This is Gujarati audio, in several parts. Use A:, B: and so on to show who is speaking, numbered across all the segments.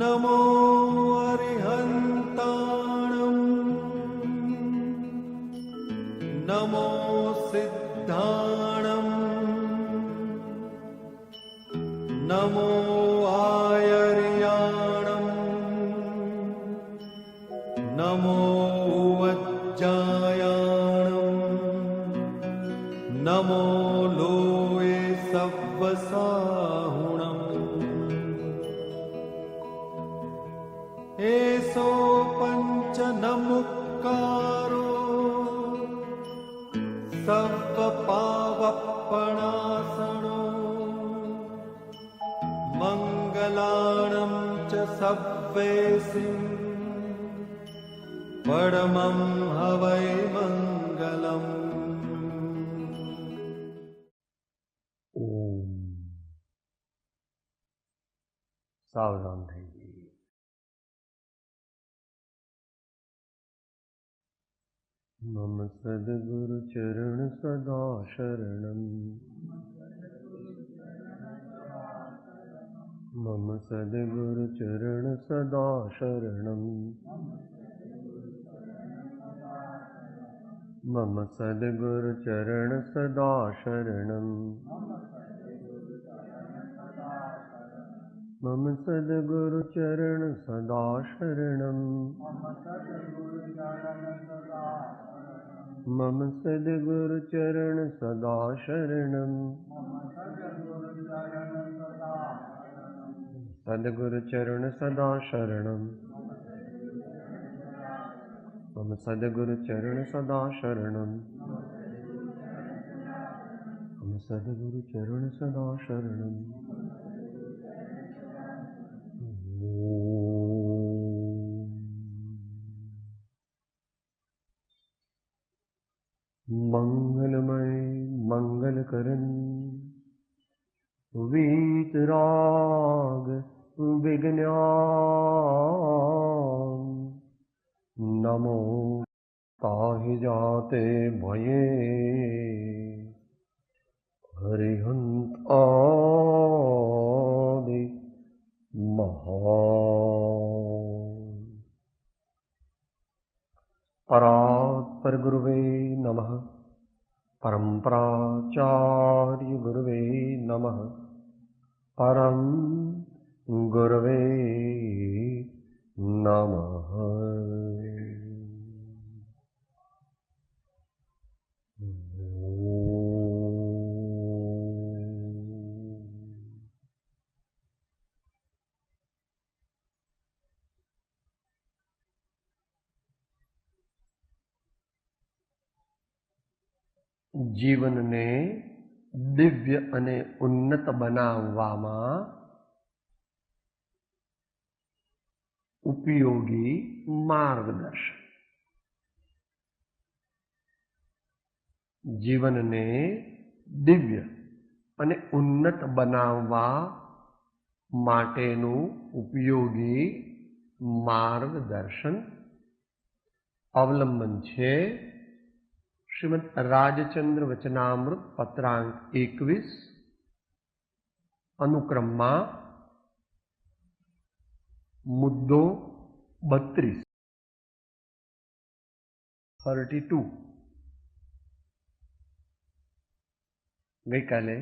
A: नमो अरिहन्ताणं नमो सिद्धाणं नमो आयर्याणं नमो वज्जायाणं नमो लोये सव्वसाहुणम् एसो पंच नमुक्कारो सर्वपावपणासनो मंगलाणं च सव्वेसिं परमं हवै मंगलम्।
B: ओम सावधान થઈ मम सद्गुरु चरण सदा शरणं मम सद्गुरु चरण सदा शरणं मम सद्गुरु चरण सदा शरणं मम सद्गुरु चरण सदा शरणं मम सद्गुरु चरण सदा शरणं सद्गुरु चरण सदा शरणं मम सद्गुरु चरण सदा शरणं मम सद्गुरु चरण सदा शरणं। मंगलमय मंगलकरण वीतराग विज्ञान नमो ताहि जाते भये हरिहंत आदि महा परात्पर गुरुवे नमः परम्पराचार्य गुरुवे नमः परम गुरुवे नमः। જીવનને દિવ્ય અને ઉન્નત બનાવવામાં ઉપયોગી માર્ગદર્શન. જીવનને દિવ્ય અને ઉન્નત બનાવવા માટેનું ઉપયોગી માર્ગદર્શન અવલંબન છે શ્રીમદ રાજચંદ્ર વચનામૃત પત્રાંક 21 અનુક્રમમાં મુદ્દો 32 ગઈકાલે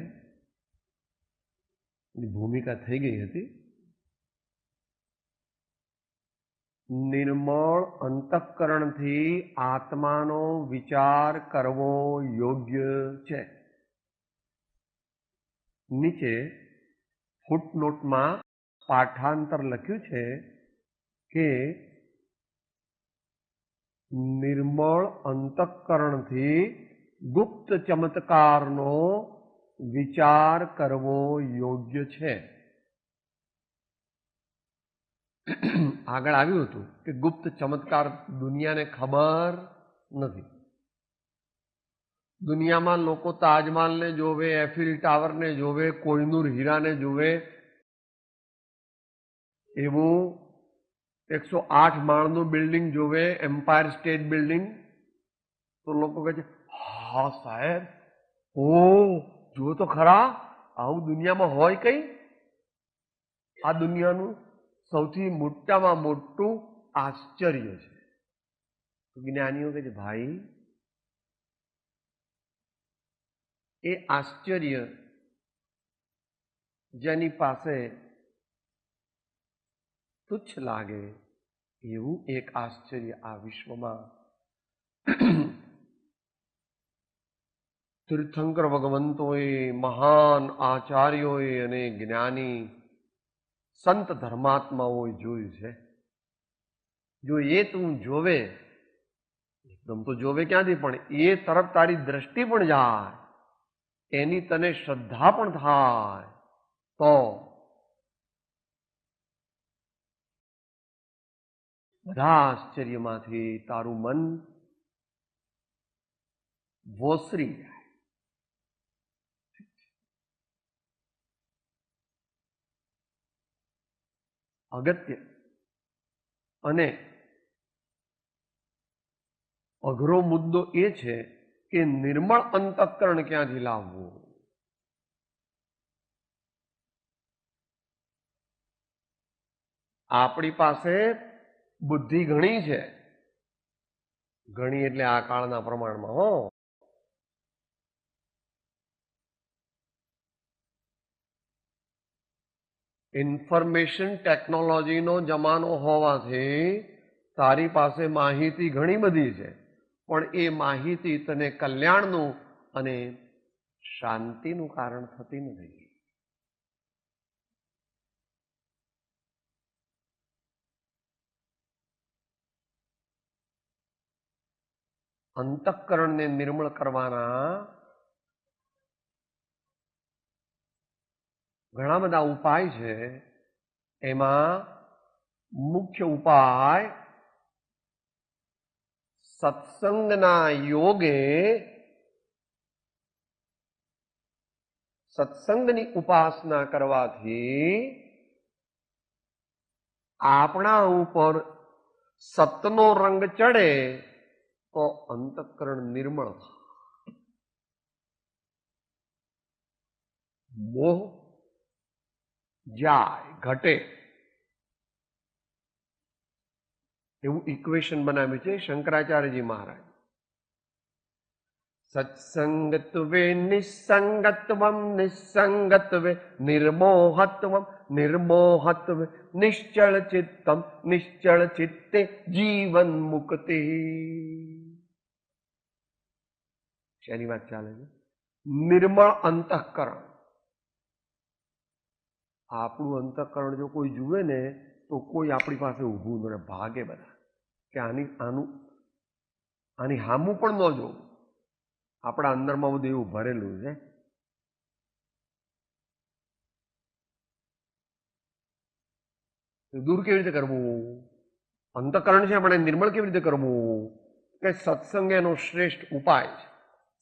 B: ભૂમિકા થઈ ગઈ હતી. નિર્મળ અંતઃકરણથી આત્માનો વિચાર કરવો યોગ્ય છે. નીચે ફૂટનોટમાં પાઠાંતર લખ્યું છે કે નિર્મળ અંતઃકરણથી ગુપ્ત ચમત્કારનો વિચાર કરવો યોગ્ય છે. આગળ આવ્યું હતું કે ગુપ્ત ચમત્કાર દુનિયાને ખબર નથી. દુનિયામાં લોકો તાજમહાલને જોવે, એફિલ ટાવરને જોવે, કોહિનૂર હીરાને જોવે, એવું 108 માળનું બિલ્ડિંગ જોવે, એમ્પાયર સ્ટેટ બિલ્ડિંગ, તો લોકો કહે છે હા સાહેબ, ઓ જો તો ખરા આવું દુનિયામાં હોય કઈ? આ દુનિયાનું સૌથી મોટામાં મોટું આશ્ચર્ય છે. તો જ્ઞાનીઓ કહે છે ભાઈ એ આશ્ચર્ય જેની પાસે તુચ્છ લાગે એવું એક આશ્ચર્ય આ વિશ્વમાં તીર્થંકર ભગવંતોએ, મહાન આચાર્યોએ અને જ્ઞાની સંત ધર્માત્માઓએ જોયું છે. જો એ તું જોવે, એકદમ તો જોવે ક્યાંથી, પણ એ તરફ તારી દ્રષ્ટિ પણ જાય, એની તને શ્રદ્ધા પણ થાય, તો બધા આશ્ચર્યમાંથી તારું મન વોસરી જાય. અગત્ય અને અઘરો મુદ્દો એ છે કે નિર્મળ અંતઃકરણ ક્યાંથી લાવવું. આપણી પાસે બુદ્ધિ ઘણી છે, ઘણી એટલે આ કાળના પ્રમાણમાં હો. ઇન્ફોર્મેશન ટેકનોલોજીનો જમાનો હોવાથી તારી પાસે માહિતી ઘણી બધી છે, પણ એ માહિતી તને કલ્યાણનું અને શાંતિનું કારણ થતી નથી. અંતઃકરણને નિર્મળ કરવાના ઘણા બધા ઉપાય છે. એમાં મુખ્ય ઉપાય સત્સંગના યોગે, સત્સંગની ઉપાસના કરવાથી આપણા ઉપર સતનો રંગ ચડે તો અંતઃકરણ નિર્મળ થાય. મોહ જાય, ઘટે. એવું ઇક્વેશન બનાવ્યું છે શંકરાચાર્યજી મહારાજ. સત્સંગત્વે નિસંગત્વમ, નિસંગત્વે નિર્મોહત્વમ, નિર્મોહત્વે નિશ્ચળ ચિત્તમ, નિશ્ચળ ચિત્તે જીવન મુક્તિ. શેની વાત ચાલે છે? નિર્મળ અંતઃકરણ. આપણું અંતઃકરણ જો કોઈ જુએ ને તો કોઈ આપણી પાસે ઊભું ન રહે, ભાગે બધા કે આની હામું પણ ન જોવું. આપણા અંદરમાં બધું એવું ભરેલું છે. દૂર કેવી રીતે કરવું? અંતઃકરણ છે પણ નિર્મળ કેવી રીતે કરવું? કે સત્સંગ એનો શ્રેષ્ઠ ઉપાય છે.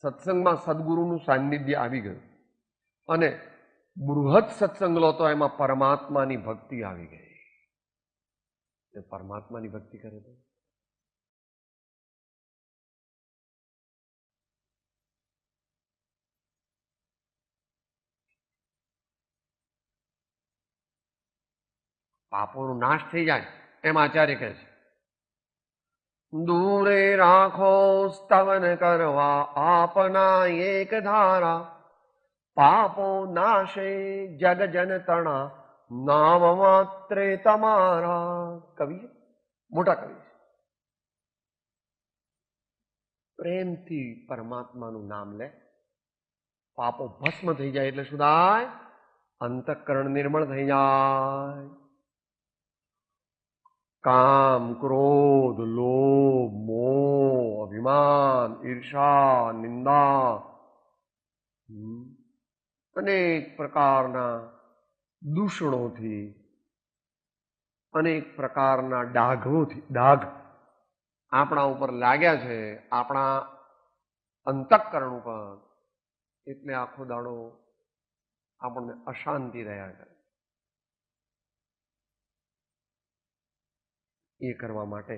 B: સત્સંગમાં સદગુરુનું સાનિધ્ય આવી ગયું અને બૃહદ સત્સંગ લો તો એમાં પરમાત્માની ભક્તિ આવી ગઈ. પરમાત્માની ભક્તિ કરે તો પાપોનો નાશ થઈ જાય એમ આચાર્ય કહે છે. દૂરે રાખો સ્તવન કરવા આપના એક ધારા, પાપો નાશે જગ જન તણા નામ માત્રે તમારા. કવિ મોટા કવિ છે. પ્રેમથી પરમાત્માનું નામ લે, પાપો ભસ્મ થઈ જાય. એટલે શું થાય? અંતઃકરણ નિર્મળ થઈ જાય. કામ, ક્રોધ, લોભ, મોહ, અભિમાન, ઈર્ષા, નિંદા, અનેક પ્રકારના દૂષણોથી, અનેક પ્રકારના ડાઘ આપણા ઉપર લાગ્યા છે, આપણા અંતઃકરણ ઉપર. એટલે આખો દાડો આપણને અશાંતિ રહ્યા કરે. એ કરવા માટે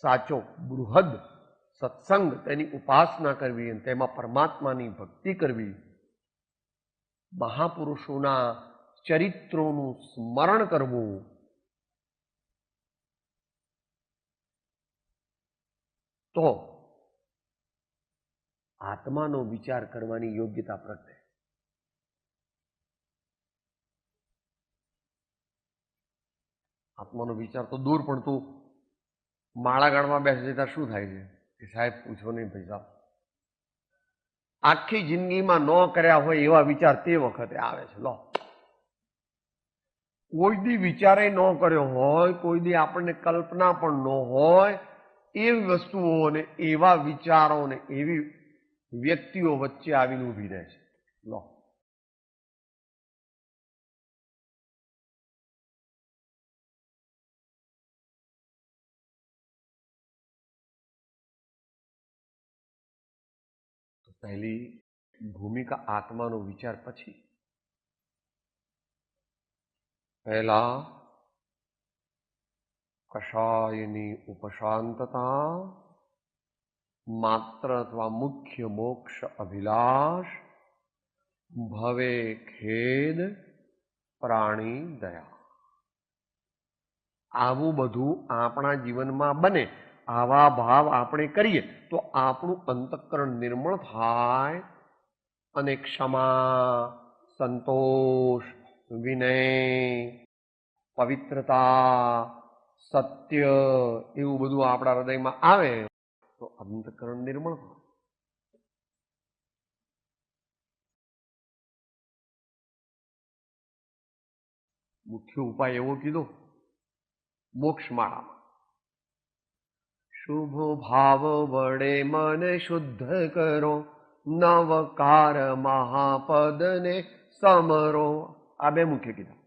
B: સાચો બૃહદ સત્સંગ, તેની ઉપાસના કરવી અને તેમાં પરમાત્માની ભક્તિ કરવી, મહાપુરુષોના ચરિત્રોનું સ્મરણ કરવું, તો આત્માનો વિચાર કરવાની યોગ્યતા પ્રગટે. આત્માનો વિચાર તો દૂર, પણ તું માળા ગાળમાં બેસે ત્યાં શું થાય છે કે સાહેબ પૂછો નહીં ભાઈ સાહેબ, આખી જિંદગીમાં ન કર્યા હોય એવા વિચાર તે વખતે આવે છે. લો, કોઈ દી વિચારે ન કર્યો હોય, કોઈ દી આપણને કલ્પના પણ ન હોય એવી વસ્તુઓ ને એવા વિચારો ને એવી વ્યક્તિઓ વચ્ચે આવીને ઊભી રહે છે. લો, પહેલી ભૂમિકા આત્માનો વિચાર, પછી પહેલા કષાયની ઉપશાંતતા, માત્ર અથવા મુખ્ય મોક્ષ અભિલાષ, ભવે ખેદ, પ્રાણી દયા. આવું બધું આપણા જીવનમાં બને, આવા ભાવ આપણે કરીએ તો આપણું અંતઃકરણ નિર્મળ થાય અને ક્ષમા, સંતોષ, વિનય, પવિત્રતા, સત્ય એવું બધું આપણા હૃદયમાં આવે તો અંતઃકરણ નિર્મળ થાય. મુખ્ય ઉપાય એવો કીધો મોક્ષ માળામાં, શુભ ભાવ વડે મને શુદ્ધ કરો, નવકાર મહાપદને સમરો. આ બે મુખ્ય કીધા.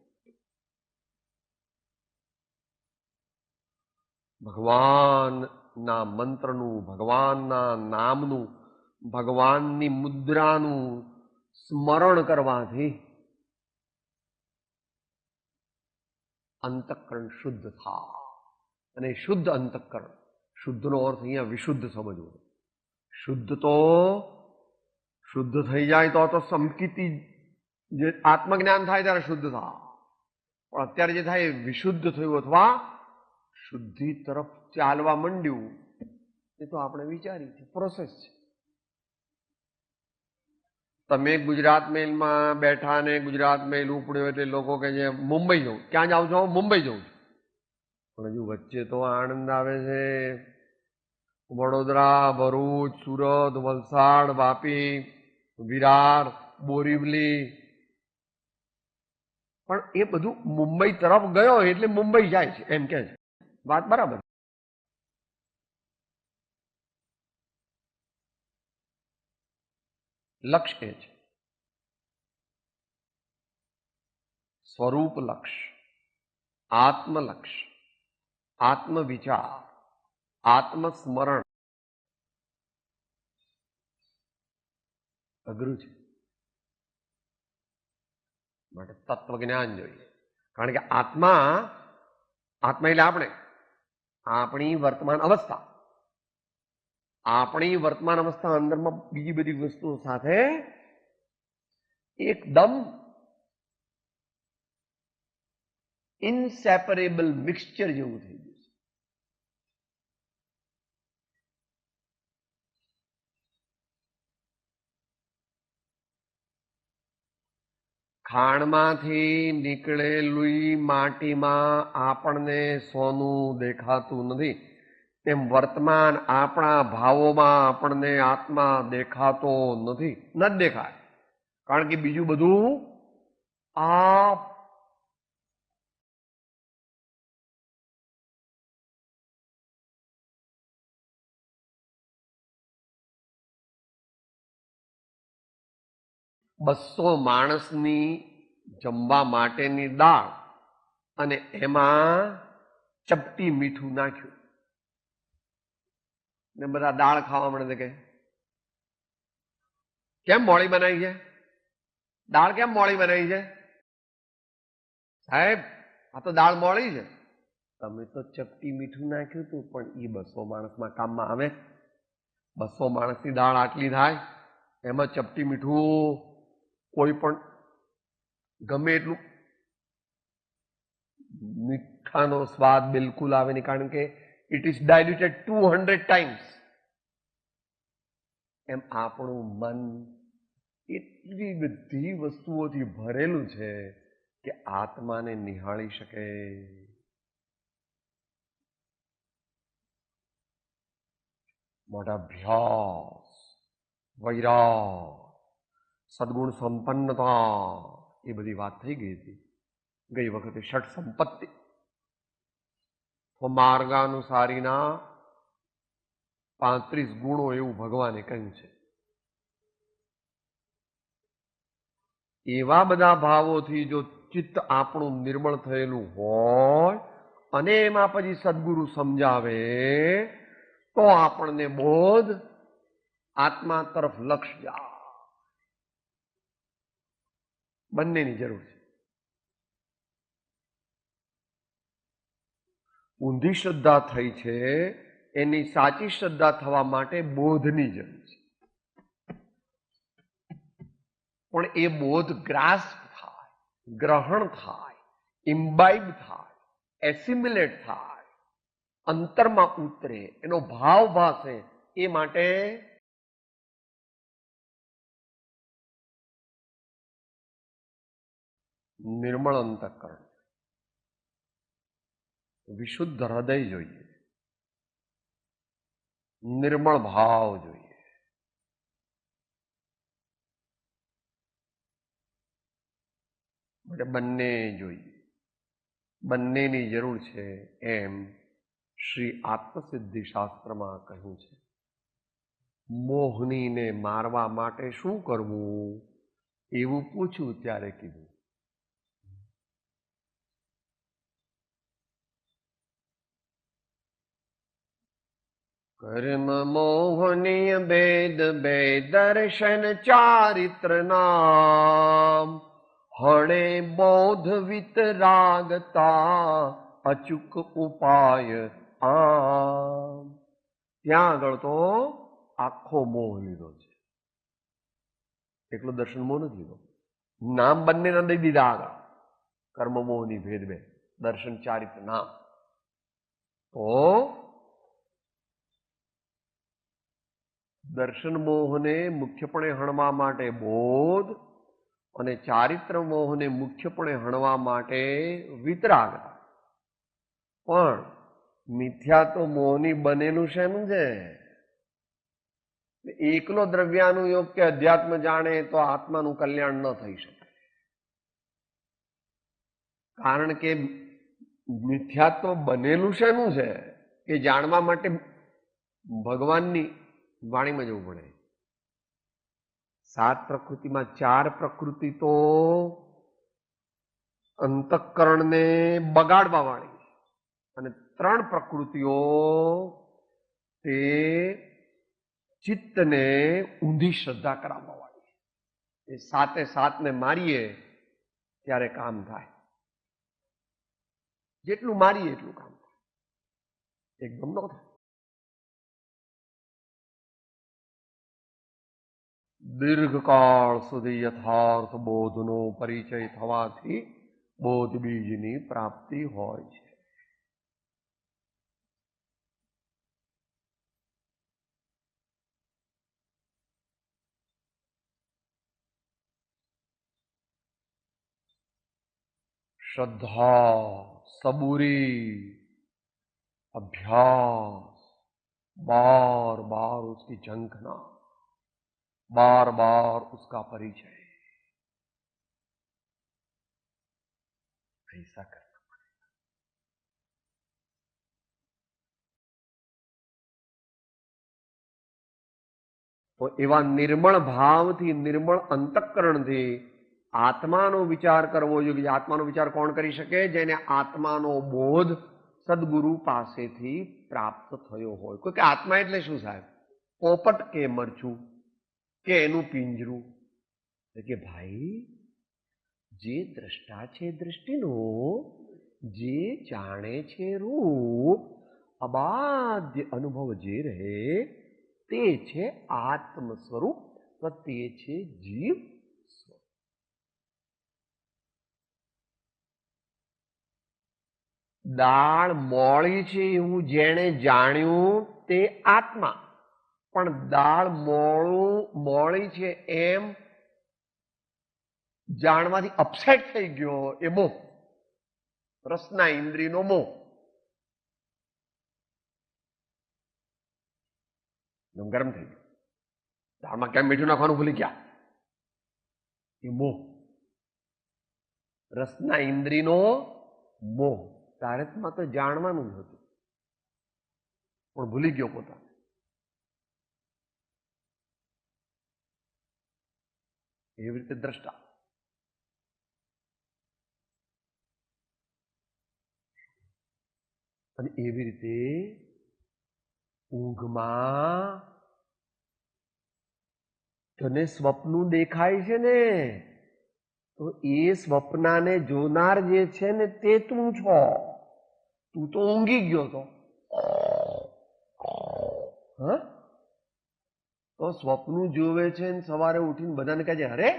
B: ભગવાનના મંત્રનું, ભગવાનના નામનું, ભગવાનની મુદ્રાનું સ્મરણ કરવાથી અંતઃકરણ શુદ્ધ થાય. અને શુદ્ધ અંતઃકરણ, શુદ્ધનો અર્થ અહીંયા વિશુદ્ધ સમજવો. શુદ્ધ તો શુદ્ધ થઈ જાય તો સમકીતિ, જે આત્મજ્ઞાન થાય ત્યારે શુદ્ધ થાય, પણ અત્યારે જે થાય એ વિશુદ્ધ થયું અથવા શુદ્ધિ તરફ ચાલવા માંડ્યું, એ તો આપણે વિચારી છે, પ્રોસેસ છે. તમે ગુજરાત મેલમાં બેઠા ને ગુજરાત મેલ ઉપડ્યો એટલે લોકો કે છે મુંબઈ જવું. ક્યાં જાઉં છો? મુંબઈ જવું છું. પણ હજુ વચ્ચે તો આણંદ આવે છે, વડોદરા, ભરૂચ, સુરત, વલસાડ, વાપી, વિરાર, બોરીવલી. પણ એ બધું મુંબઈ તરફ ગયો એટલે મુંબઈ જાય છે એમ કે છે. વાત બરાબર. લક્ષ્ય એ છે, સ્વરૂપ લક્ષ્ય, આત્મલક્ષ્ય, આત્મવિચાર, આત્મસ્મરણ. અઘરું છે, માટે તત્વજ્ઞાન જોઈએ. કારણ કે આત્મા એટલે આપણે, આપણી વર્તમાન અવસ્થા, આપણી વર્તમાન અવસ્થા અંદરમાં બીજી બધી વસ્તુઓ સાથે એકદમ ઇનસેપરેબલ મિક્સચર જેવું થઈ ગયું છે. ખાણમાંથી નીકળેલી માટીમાં આપણને સોનું દેખાતું નથી, તેમ વર્તમાન આપણા ભાવોમાં આપણને આત્મા દેખાતો નથી, ન જ દેખાય. કારણ કે બીજું બધું આ બસો માણસની જમવા માટેની દાળ અને એમાં ચપટી મીઠું નાખ્યું ને બધા દાળ ખાવા મળે કે કેમ મોળી બનાવી છે? દાળ કેમ મોળી બનાવી છે? સાહેબ, આ તો દાળ મોળી છે. તમે તો ચપટી મીઠું નાખ્યું હતું, પણ એ 200 માણસમાં કામમાં આવે? 200 માણસની દાળ આટલી થાય, એમાં ચપટી મીઠું કોઈ પણ ગમે એટલું મીઠાનો સ્વાદ બિલકુલ આવે નહીં, કારણ કે ઇટ ઇઝ ડાયલ્યુટેડ 200 ટાઈમ્સ. એમ આપણું મન એટલી બધી વસ્તુઓથી ભરેલું છે કે આત્માને નિહાળી શકે. મોટા અભ્યાસ, વૈરાગ, સદગુણ સંપન્નતા, એ બધી વાત થઈ ગઈ હતી ગઈ વખતે. ષટ સંપત્તિ માર્ગાનુસારીના 35 ગુણો એવું ભગવાને કહ્યું છે. એવા બધા ભાવોથી જો ચિત્ત આપણું નિર્મળ થયેલું હોય અને એમાં પછી સદગુરુ સમજાવે તો આપણને બોધ આત્મા તરફ લક્ષ જાય. બંનેની જરૂર છે. ઊંધી શ્રદ્ધા થઈ છે, એની સાચી શ્રદ્ધા થવા માટે બોધની જરૂર છે. પણ એ બોધ ગ્રાસ્પ થાય, ગ્રહણ થાય, ઇમ્બાઇબ થાય, એસિમ્યુલેટ થાય, અંતરમાં ઉતરે, એનો ભાવ ભાસે, એ માટે નિર્મળ અંતઃકરણ, વિશુદ્ધ હૃદય જોઈએ, નિર્મળ ભાવ જોઈએ. એટલે બંને જોઈએ, બંનેની જરૂર છે. એમ શ્રી આત્મસિદ્ધિ શાસ્ત્રમાં કહ્યું છે. મોહનીને મારવા માટે શું કરવું એવું પૂછ્યું ત્યારે કીધું, કર્મ મોહનીય ભેદ બે દર્શન ચારિત્ર નામ, હણે બોધ વિતરાગતા અચૂક ઉપાય આમ. ત્યાં આગળ તો આખો મોહ લીધો છે, એકલો દર્શન મોહ નથી લીધો. નામ બંનેના દઈ દીધા આગળ, કર્મ મોહની ભેદ બે દર્શન ચારિત્ર નામ. તો દર્શન મોહને મુખ્યપણે હણવા માટે બોધ અને ચારિત્ર મોહને મુખ્યપણે હણવા માટે વિતરાગતા. પણ મિથ્યા તો મોહની બનેલું શેનું છે? એકલો દ્રવ્યાનુયોગ કે અધ્યાત્મ જાણે તો આત્માનું કલ્યાણ ન થઈ શકે, કારણ કે મિથ્યાત્વ બનેલું શેનું છે? એ જાણવા માટે ભગવાનની વાણીમાં જવું પડે. 7 પ્રકૃતિમાં 4 પ્રકૃતિ તો અંતઃકરણને બગાડવા વાળી, અને 3 પ્રકૃતિઓ તે ચિત્તને ઊંધી શ્રદ્ધા કરાવવા વાળી. એ 7 મારીએ ત્યારે કામ થાય. જેટલું મારીએ એટલું કામ થાય, એકદમ ન થાય. દીર્ઘકાળ સુધી યથાર્થ બોધનો પરિચય થવાથી બોધ બીજની પ્રાપ્તિ હોય છે. श्रद्धा, सबूरी, अभ्यास, बार बार उसकी झंखना, बार बार उसका परिचय, ऐसा करना पड़ेगा. તો એવા નિર્મળ ભાવથી, નિર્મળ અંતઃકરણથી આત્માનો વિચાર કરવો જોઈએ. આત્માનો વિચાર કોણ કરી શકે? જેને આત્માનો બોધ સદગુરુ પાસેથી પ્રાપ્ત થયો હોય. કોઈ કે આત્મા એટલે શું સાહેબ? પોપટ કે મરચું કે એનું પિંજરું? કે ભાઈ, જે દ્રષ્ટા છે દૃષ્ટિનો, જે જાણે છે રૂપ, અબાધ્ય અનુભવ જે રહે તે છે આત્મ સ્વરૂપ, તે છે જીવ સ્વરૂપ. દાળ મોળી છે એવું જેણે જાણ્યું તે આત્મા, પણ દાળ મોળી છે એમ જાણવાથી અપસેટ થઈ ગયો એ મોહ, રસના ઇન્દ્રિયનો મોહ. ગરમ થઈ ગયું, દાળમાં કેમ મીઠું નાખવાનું ભૂલી ગયા, એ મોહ, રસના ઇન્દ્રિયનો મોહ. તારકમાં તો જાણવાનું જ હતું પણ ભૂલી ગયો પોતાને. એવી રીતે દ્રષ્ટા. અને એવી રીતે ઊંઘમાં તને સ્વપ્ન દેખાય છે ને, તો એ સ્વપ્નાને જોનાર જે છે ને તે તું છો. તું તો ઊંઘી ગયો તો. તો સ્વપ્ન જોવે છે ને સવારે ઉઠીને બધાને કહે છે, અરે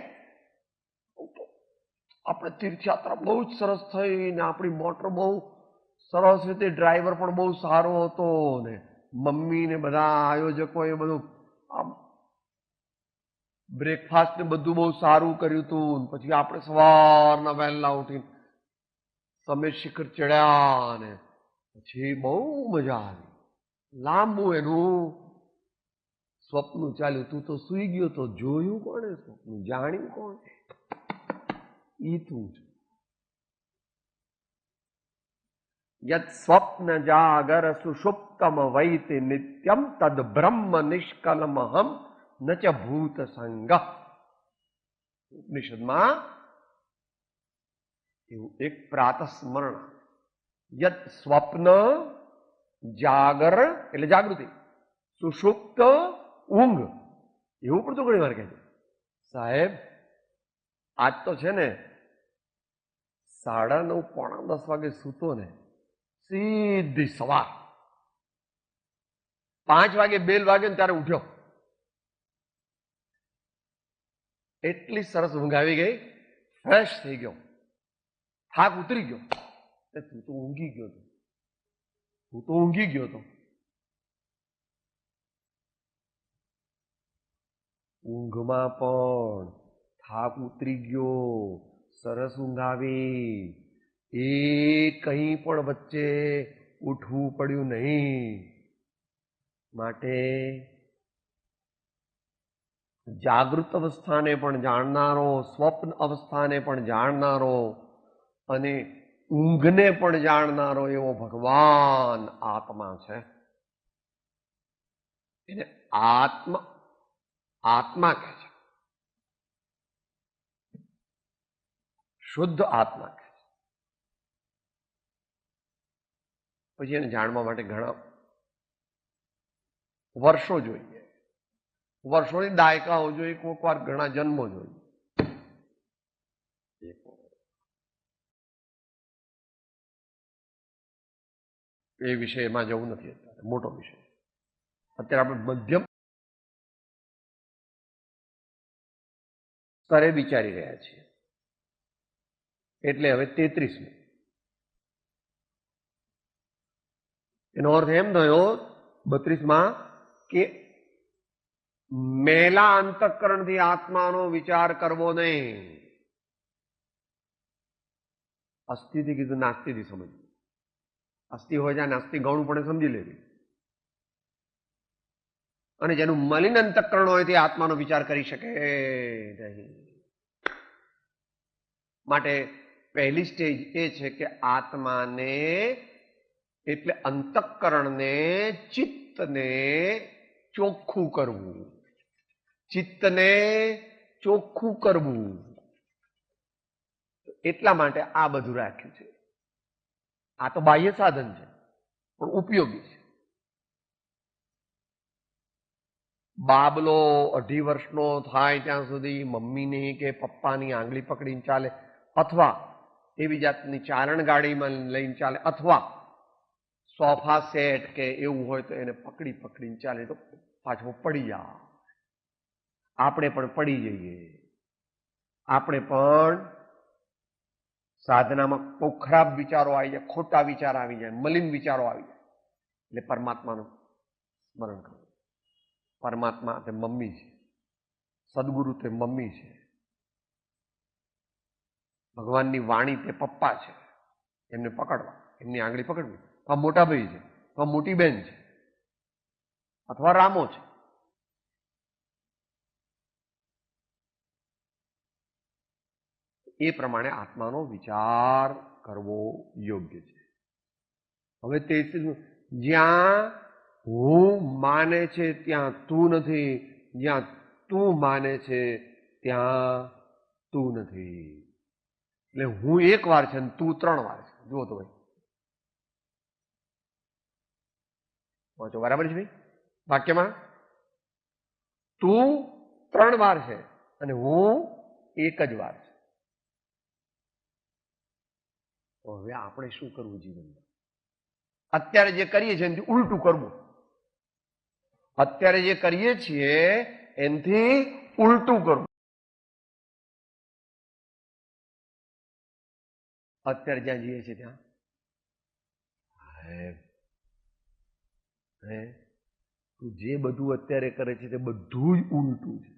B: આપણે તીર્થયાત્રા બહુ જ સરસ થઈ ને આપણી મોટર બહુ સરસ રીતે, ડ્રાઈવર પણ બહુ સારો હતો ને મમ્મી ને બધા આયોજકો એ બધું બ્રેકફાસ્ટ ને બધું બહુ સારું કર્યું હતું. પછી આપણે સવારના વહેલા ઉઠીને સમેત શિખર ચડ્યા ને પછી બહુ મજા આવી. લાંબુ એનું સ્વપ્ન ચાલ્યું. તું તો સૂઈ ગયો તો જોયું કોણે સ્વપ્ન, જાણ્યું કોણ? ઈ તું છે. યત સ્વપ્ન જાગર સુષુપ્તમ વૈતિ નિત્યમ તદ બ્રહ્મ નિષ્કલમહમ ન ચ ભૂત સંગ. ઉપનિષદમાં એવું એક પ્રાતસ્મરણ. યત સ્વપ્ન જાગર એટલે જાગૃતિ, સુષુપ્ત ઊંઘ, એવું પણ તો ઘણી વાર કહે છે. સાહેબ આજ તો છે ને 9:30 પોણા 10 વાગે સૂતો ને સીધી સવાર 5 વાગે બેલ વાગે ને ત્યારે ઉઠ્યો. એટલી સરસ ઊંઘ આવી ગઈ, ફ્રેશ થઈ ગયો, થાક ઉતરી ગયો. તું તો ઊંઘી ગયો હતો, તું તો ઊંઘી ગયો હતો. ઊંઘમાં પણ થાક ઉતરી ગયો, સરસ ઊંઘ આવી, એ કંઈ પણ વચ્ચે ઉઠવું પડ્યું નહીં. માટે જાગૃત અવસ્થાને પણ જાણનારો, સ્વપ્ન અવસ્થાને પણ જાણનારો અને ઊંઘને પણ જાણનારો એવો ભગવાન આત્મા છે. એને આત્મા કહે છે, શુદ્ધ આત્મા કહે છે. પછી એને જાણવા માટે ઘણા વર્ષો જોઈએ, વર્ષોની દાયકાઓ જોઈએ, કોઈક વાર ઘણા જન્મો જોઈએ. એ વિષયમાં જવું નથી અત્યારે, મોટો વિષય. અત્યારે આપણે મધ્યમ સ્તરે વિચારી રહ્યા છીએ. એટલે હવે 33મું. એનો અર્થ એમ થયો 32માં કે મેલા અંતઃકરણથી આત્માનો વિચાર કરવો નહીં. અસ્થિથી કીધું, નાસ્તિથી સમજવું. અસ્થિ હોય જાય નાસ્તિ ગૌણ પણ સમજી લેવી. અને જેનું મલિન અંતઃકરણ હોય તે આત્માનો વિચાર કરી શકે નહીં. માટે પહેલી સ્ટેજ એ છે કે આત્માને એટલે અંતઃકરણને, ચિત્તને ચોખ્ખું કરવું. ચિત્તને ચોખ્ખું કરવું, એટલા માટે આ બધું રાખ્યું છે. આ તો બાહ્ય સાધન છે પણ ઉપયોગી છે. બાબલો 2.5 વર્ષનો થાય ત્યાં સુધી મમ્મીની કે પપ્પાની આંગળી પકડીને ચાલે, અથવા એવી જાતની ચારણ ગાડીમાં લઈને ચાલે, અથવા સોફા સેટ કે એવું હોય તો એને પકડીને ચાલે તો પાછો પડી જાય. આપણે પણ પડી જઈએ, આપણે પણ સાધનામાં બહુ ખરાબ વિચારો આવી જાય, ખોટા વિચાર આવી જાય, મલિન વિચારો આવી જાય, એટલે પરમાત્માનું સ્મરણ કરવું. પરમાત્મા તે મમ્મી છે, સદગુરુ તે મમ્મી છે, ભગવાનની વાણી તે પપ્પા છે. એમને પકડવા, એમની આંગળી પકડવી. તો મોટા ભાઈ છે, તો મોટી બેન છે, અથવા રામો છે. એ પ્રમાણે આત્માનો વિચાર કરવો યોગ્ય છે. હવે તે જ્યાં હું માને છે ત્યાં તું નથી, જ્યાં તું માને છે ત્યાં તું નથી. એટલે હું એક વાર છે ને તું 3 વાર છે. જુઓ તો ભાઈ, વાંચો બરાબર છે ભાઈ. વાક્યમાં તું 3 વાર છે અને હું એક જ વાર છે. તો હવે આપણે શું કરવું જીવનમાં? અત્યારે જે કરીએ છીએ એનાથી ઉલટું કરવું. અત્યારે જે કરીએ છીએ એનાથી ઉલટું કરવું. અત્યારે જ્યાં જઈએ છીએ ત્યાં જે બધું અત્યારે કરે છે તે બધું જ ઉલટું છે.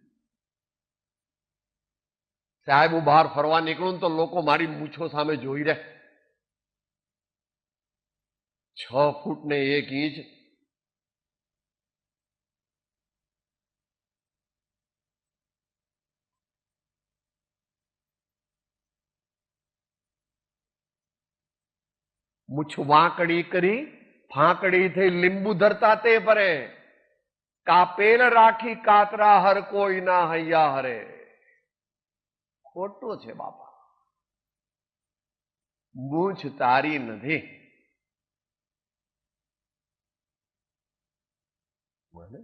B: સાહેબ, હું બહાર ફરવા નીકળું તો લોકો મારી મૂછો સામે જોઈ રહે. 6 ફૂટ ને 1 ઇંચ મૂછ વાંકડી કરી ફાંકડી થઈ લીંબુ ધરતા તે પરે, કાપેલ રાખી કાતરા હર કોઈ ના હૈયા હરે. ખોટો છે બાપા. મૂછ તારી નથી. મને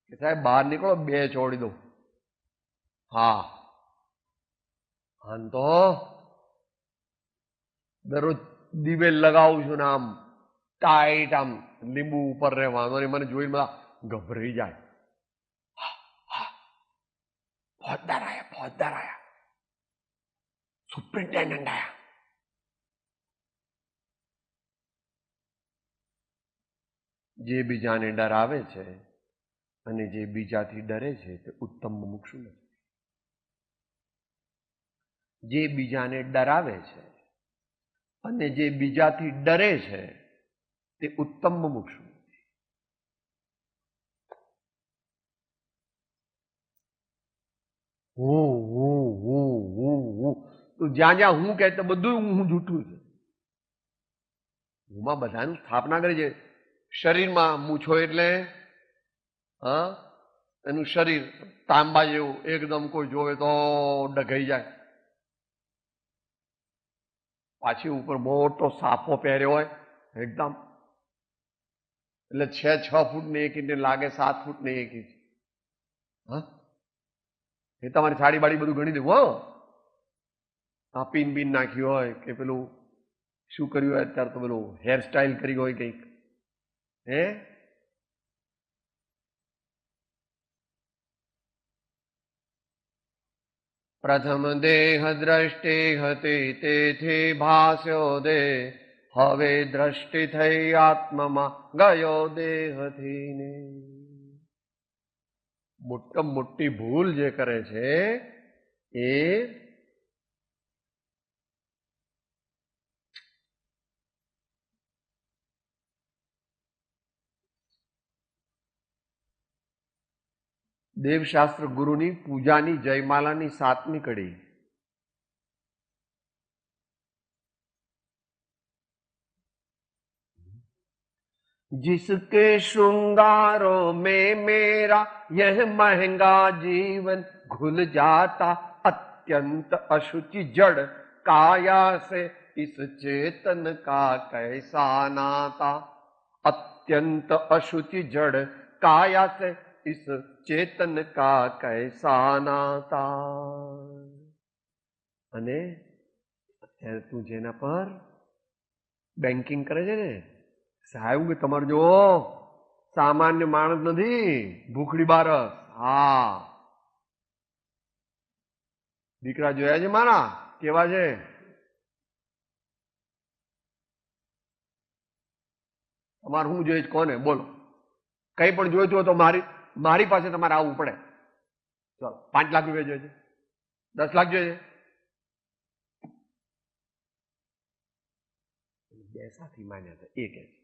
B: કે સાહેબ બહાર નીકળો 2 છોડી દો. હા, આમ તો દરરોજ દિવેલ લગાવું છું ને આમ ટાઈટ આમ લીંબુ ઉપર રહેવાનું. અને મને જોઈને બધા ગભરાઈ જાય. ફોજદાર આયા, ફોજદાર આયા, સુપ્રિન્ટેન્ડન્ટ આયા. જે બીજાને ડરાવે છે અને જે બીજાથી ડરે છે તે ઉત્તમ મુમુક્ષુ નથી. જે બીજાને ડરાવે છે અને જે બીજાથી ડરે છે તે ઉત્તમ મુમુક્ષુ. હું તો જ્યાં જ્યાં હું કહે તો બધું હું જૂઠું છે. હુંમાં બધાનું સ્થાપના કરી છે. શરીરમાં મૂછો એટલે એનું શરીર તાંબા જેવું એકદમ કોઈ જોવે તો ડઘાઈ જાય. પાછી ઉપર મોટો સાફો પહેર્યો હોય એકદમ, એટલે 6 ફૂટ ને 1 ઇંચ લાગે 7 ફૂટ ને 1 ઇંચ. એ તમારી સાડી બાડી બધું ગણી દેવું. આ પીન બીન નાખ્યું હોય કે પેલું શું કર્યું હોય અત્યારે તો પેલું હેરસ્ટાઈલ કરી હોય કંઈક. પ્રથમ દેહ દ્રષ્ટિ હતી તેથી ભાસ્યો દેહ, હવે દ્રષ્ટિ થઈ આત્મમાં ગયો દેહથી ને. મોટામાં મોટી ભૂલ જે કરે છે એ देवशास्त्र गुरुनी पूजानी जयमालानी 7મી कड़ी. जिसके श्रृंगारों में मेरा यह महंगा जीवन घुल जाता, अत्यंत अशुचि जड़ काया से इस चेतन का कैसा नाता. अत्यंत अशुचि जड़ काया से इस चेतन का कैसा नाता. અને અત્યારે તું જેના પર બેન્કિંગ કરે છે ને સાહેબ, કે તમારે જો સામાન્ય માણસ નથી, ભૂખડી બારસ. હા, દીકરા જોયા છે મારા કેવા છે? તમારે હું જોઈએ કોને બોલો? કઈ પણ જોઈતું હોય તો મારી પાસે તમારે આવવું પડે. ચલો 5 લાખ રૂપિયા જોઈએ છે, 10 લાખ જોઈએ છે. 2 સાથી માન્યા હતા, એ કે છે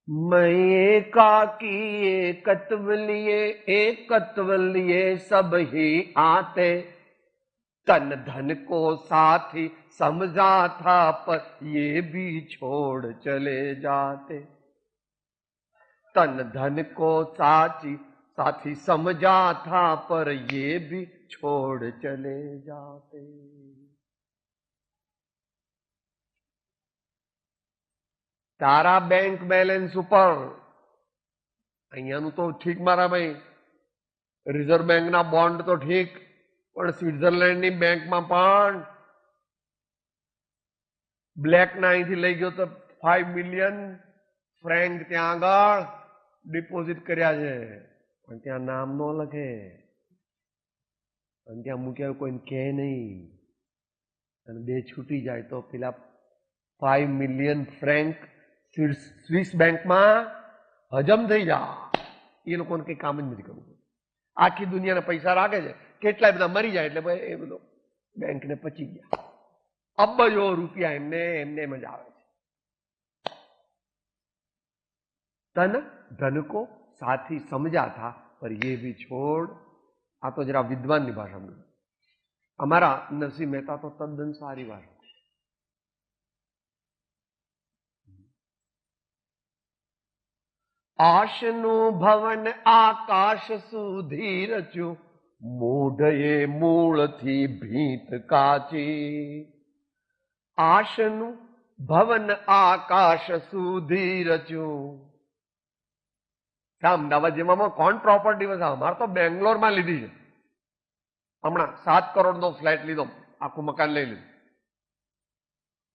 B: मैं एकाकी एकत्व लिए सब ही आते, तन धन को साथी समझा था पर ये भी छोड़ चले जाते. तन धन को साथी समझा था पर ये भी छोड़ चले जाते. તારા બેંક બેલેન્સ ઉપર અહીંયાનું તો ઠીક મારા ભાઈ, રિઝર્વ બેંકના બોન્ડ તો ઠીક, પણ સ્વિટ્ઝરલેન્ડની બેંકમાં પણ બ્લેકના અહીંથી લઈ ગયો તો 5 મિલિયન ફ્રેન્ક ત્યાં આગળ ડિપોઝિટ કર્યા છે, પણ ત્યાં નામ ન લખે અને ત્યાં મૂક્યા કોઈને કહે નહીં, અને 2 છૂટી જાય તો પેલા 5 મિલિયન ફ્રેન્ક સ્વિસ બેંકમાં હજમ થઈ જાય. એ લોકોને કઈ કામ જ નથી કરવું. આખી દુનિયાના પૈસા રાખે છે, કેટલાય બધા મરી જાય એટલે એ બધો બેંકને પચી ગયા. અબજો રૂપિયા એમને એમ જ આવે છે. તન ધન કો સાથી સમજા થા પર યે ભી છોડ. આ તો જરા વિદ્વાનની ભાષામાં. અમારા નરસિંહ મહેતા તો તદ્દન સારી ભાષા. આશનું ભવન આકાશ સુધી રચ્યું, મૂઢએ મૂળથી ભીત કાચી. આશનું ભવન આકાશ સુધી રચ્યું. અમદાવાદ જેમાં કોણ પ્રોપર્ટી બસ અમારે તો બેંગ્લોરમાં લીધી છે. હમણાં 7 કરોડનો ફ્લેટ લીધો, આખું મકાન લઈ લીધું.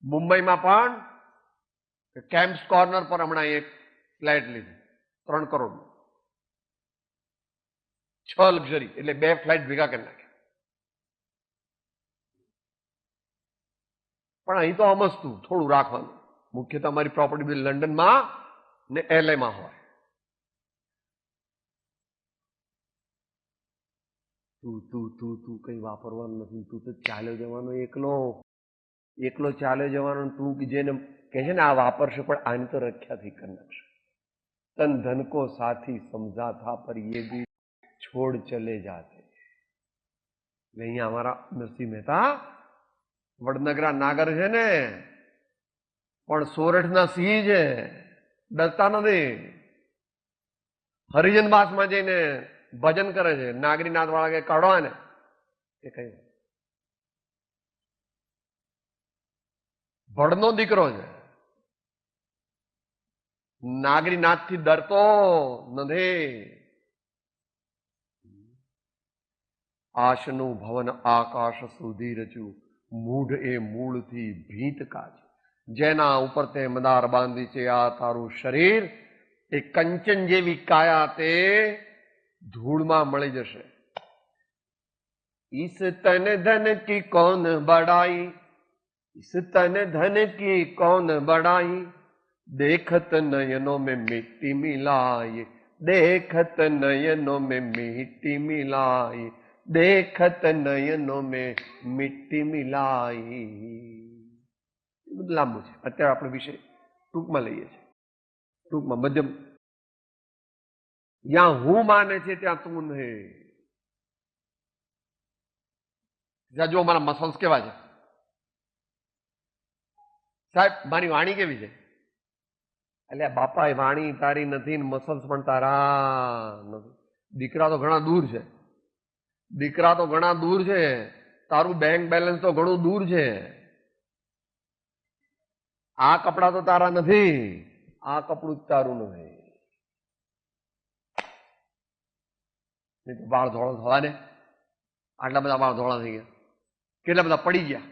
B: મુંબઈમાં પણ કેમ્પ્સ કોર્નર પર હમણાં એક ફ્લેટ લીધું 3 કરોડ. 6 લક્ઝરી એટલે 2 ફ્લાઇટ ભેગા કરી નાખ્યા. પણ અહીં તો અમસ્તું થોડું રાખવાનું. મુખ્ય તમારી પ્રોપર્ટી બિલ લંડનમાં ને એલએમાં હોય. તું કઈ વાપરવાનું નથી. તું તો ચાલ્યો જવાનો, એકલો ચાલ્યો જવાનો. તું જેને કહે છે ને આ વાપરશે પણ આની તો રખ્યાથી કરી નાખશે. तन धन को साथी समझा था पर ये भी छोड़ चले जाते. અહીંયા અમારા નરસિંહ મહેતા વડનગરા નાગર છે ને, પણ સોરઠના સિંહ છે, ડરતા નથી. હરિજન બાસમાં જઈને ભજન કરે છે. નાગરીનાથ વાળા કે કાઢવા ને એ કઈ ભડનો દીકરો છે. નાગરીનાથ થી ડરતો નથી. આશનું ભવન આકાશ સુધી રચ્યું, મૂઢ એ મૂળથી ભીત કાચ. જેના ઉપર તે મદાર બાંધી છે આ તારું શરીર, એ કંચન જેવી કાયા તે ધૂળમાં મળી જશે. इस तन धन की कौन बड़ाई, इस तन धन की कौन बड़ाई, देखत नयनों में मिट्टी मिलाई, देखत नयनों में मिट्टी मिलाई, देखत नयनों में मिट्टी मिलाई. બધું લાંબુ છે. અત્યારે આપણે વિષય ટૂંકમાં લઈએ છીએ. ટૂંકમાં મધ્યમ. જ્યાં હું માને છે ત્યાં તું નહીં. જો મારા મસલ્સ કેવા છે સાહેબ, મારી વાણી કેવી છે? એટલે બાપા એ વાણી તારી નથી ને મસલ્સ પણ તારા નથી. દીકરા તો ઘણા દૂર છે, દીકરા તો ઘણા દૂર છે. તારું બેંક બેલેન્સ તો ઘણું દૂર છે. આ કપડા તો તારા નથી, આ કપડું જ તારું નથી. વાળ ધોળો થવા દે. આટલા બધા વાળ ધોળા થઈ ગયા, કેટલા બધા પડી ગયા.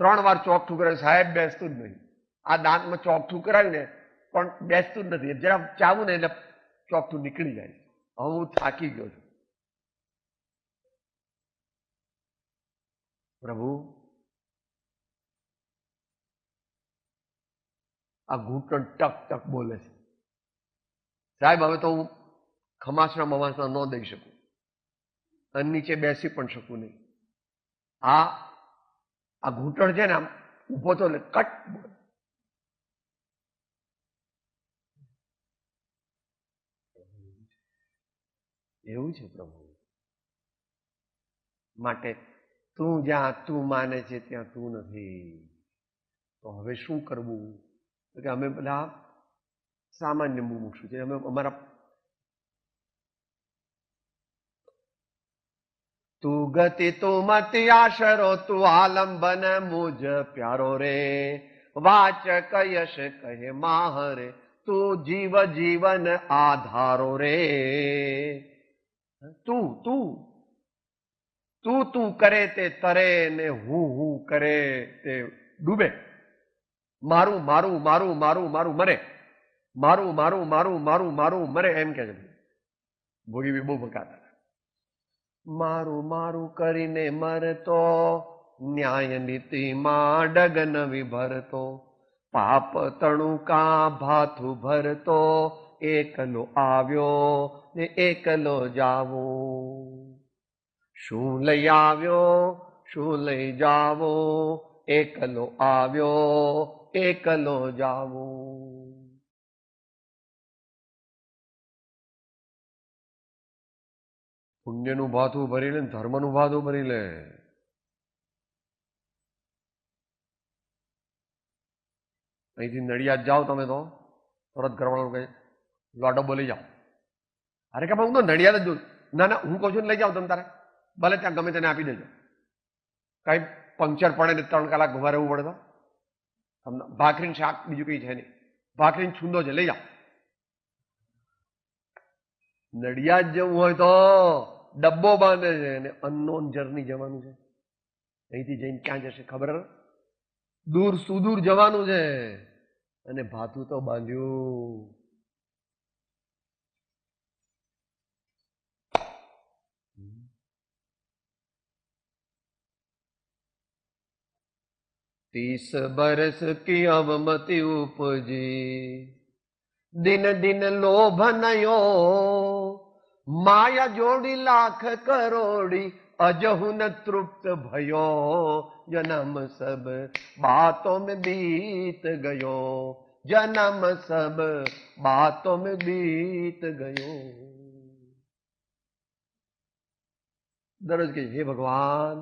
B: 3 વાર ચોકઠું કરે, સાહેબ બેસતું જ નહીં. આ દાંતમાં ચોકઠું કરાવ્યું ને પણ બેસતું જ નથી, જરા ચાવું ને એટલે ચોકઠું નીકળી જાય. હવે હું થાકી ગયો છું. પ્રભુ, આ ઘૂંટણ ટક ટક બોલે છે. સાહેબ, હવે તો હું ખમાસણા મમાસણા ન દઈ શકું અને નીચે બેસી પણ શકું નહીં. આ ઘૂંટણ છે ને આમ ઉભો તો કટ બોલે. એવું છે પ્રભુ. માટે તું જ્યાં તું માને છે ત્યાં તું નથી. તો હવે શું કરવું? કે અમે બધા સામાન્ય મુમુક્ષુ છે. અમે અમારા તું ગતિ તું મતિ આશરો તું આલંબન મુજ પ્યારો રે વાચ કયશ કહે માહરે તું જીવ જીવન આધારો રે. તું તું તું તું કરે તે તરે ને હું કરે તે ડૂબે. મારું મારું મારું મારું મારું મરે. મારું મારું મારું મારું મારું મરે એમ કે છે. ભોગી બી બહુ ભકાતા. મારું મારું કરીને મરતો ન્યાય નીતિમાં ડગન વિભરતો પાપ તણુકા ભાથું ભરતો એકલો આવ્યો ને એકલો જાવો. શું લઈ આવ્યો શું લઈ જાવો એકલો આવ્યો એકલો જાવો. પુણ્યનું ભાથું ભરી લે, ધર્મનું ભાથું ભરી લે. અહીંથી નડિયાદ જાઓ તમે તો તરત ઘરવાળો કહે લો ડબ્બો લઈ જાઓ. અરે કે હું તો નડિયાદ જ જોઉં. ના ના, હું કહું છું ને લઈ જાઓ તમે તારે, ભલે ત્યાં ગમે તેને આપી દેજો. કઈ પંક્ચર પડે ને 3 કલાક ઉભા રહેવું પડે તો તમને ભાખરીને શાક બીજું કઈ છે નહીં, ભાખરીને છૂંદો છે, લઈ જાઓ. નડિયાદ જવું હોય તો ડબ્બો બાંધે છે અને અનનોન જર્ની જવાનું છે. અહીંથી જઈને ક્યાં જશે ખબર? દૂર સુદૂર જવાનું છે અને ભાથું તો બાંધ્યું. तीस बरस की अवमति उपजी दिन दिन लोभ नयो माया जोड़ी लाख करोड़ी अजहु न तृप्त भयो जन्म सब बातों में बीत गयो जन्म सब बातों में बीत गयो. દરરોજ કે હે ભગવાન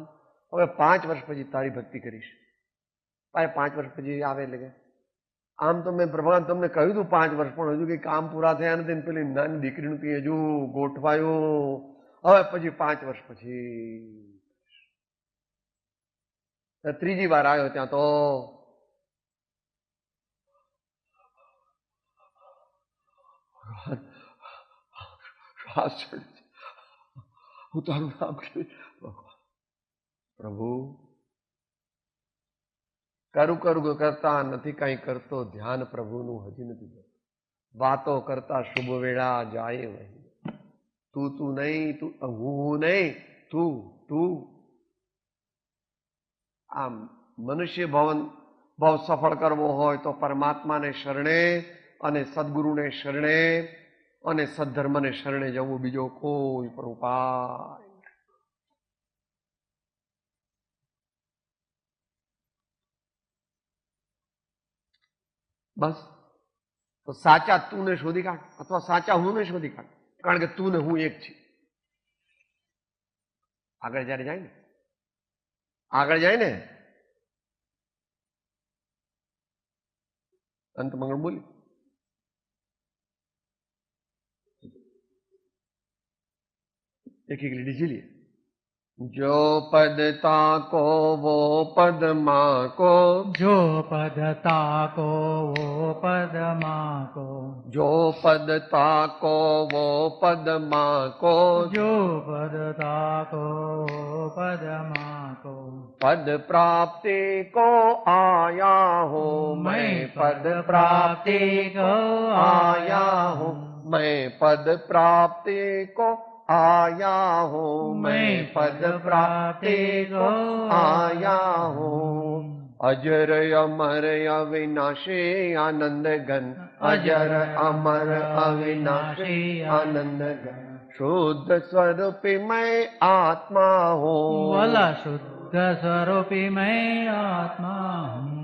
B: હવે 5 વર્ષ પછી તારી ભક્તિ કરીશ. 5 વર્ષ પછી આવે એટલે કે આમ તો મેં ભગવાન તમને કહ્યું હતું 5 વર્ષ, પણ હજુ કઈ કામ પૂરા થયા નથી. પેલી નાની દીકરીનું કઈ હજુ ગોઠવાયું. હવે પછી 5 વર્ષ પછી ત્રીજી વાર આવ્યો ત્યાં તો હું તારું નામ પ્રભુ કરું કરું કરતા નથી કઈ કરતો ધ્યાન પ્રભુનું હજી નથી. વાતો કરતા શુભ વેળા જાય વહી. તું તું નહીં, તું હું નહીં, તું તું. આમ મનુષ્ય ભાવ સફળ કરવો હોય તો પરમાત્માને શરણે અને સદગુરુને શરણે અને સદ્ધર્મને શરણે જવું, બીજો કોઈ પણ ઉપાય. બસ તો સાચા તું ને શોધી કાઢ અથવા સાચા હું ને શોધી કાઢ, કારણ કે તું ને હું એક છે. આગળ જયારે જાય ને અંત મંગળ બોલી एक एक लीजिए लिए. जो पद ताको वो पद माको,
C: जो पद ताको वो पद माको,
B: जो पद ताको वो पद माको,
C: जो पद ताको वो पद माको.
B: पद प्राप्ति को आया हूँ, मैं पद प्राप्ति को आया हूँ, मैं पद प्राप्ति को आया हूँ, मैं पद प्राप्ति को आया हूँ। अजर अमर अविनाशी आनंद घन, अजर अमर अविनाशी आनंद घन, शुद्ध स्वरूपी मैं आत्मा हूँ,
C: बोला शुद्ध स्वरूपी मैं आत्मा हूँ।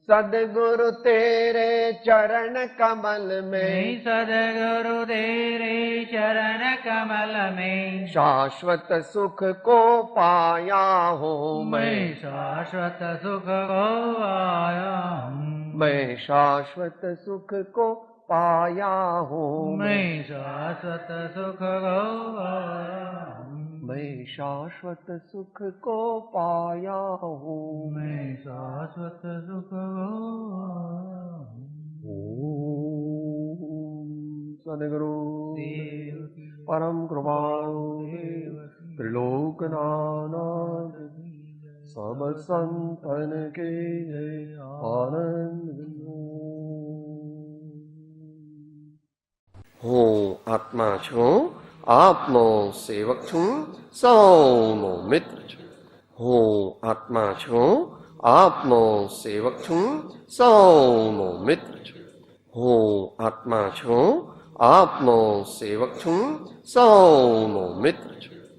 B: सदगुरु तेरे चरण कमल में,
C: सदगुरु तेरे चरण कमल में
B: शाश्वत सुख को पाया हूँ,
C: मैं शाश्वत सुख को आया हूँ,
B: मैं शाश्वत सुख को पाया हूँ,
C: मैं शाश्वत सुख को आया हूँ,
B: मैं शाश्वत सुख को पाया हूँ,
C: मैं शाश्वत सुख को आया हूँ।
B: सदगुरु
C: देव
B: परम कृपालु त्रिलोकनाथ सब संतन के आनंद। હું આત્મા છું, આપનો સેવક છું, સૌનો મિત્ર છું. હું આત્મા છું, આપનો સેવક છું, સૌનો મિત્ર છું. હું આત્મા છું, આપનો સેવક છું, સૌનો મિત્ર છું.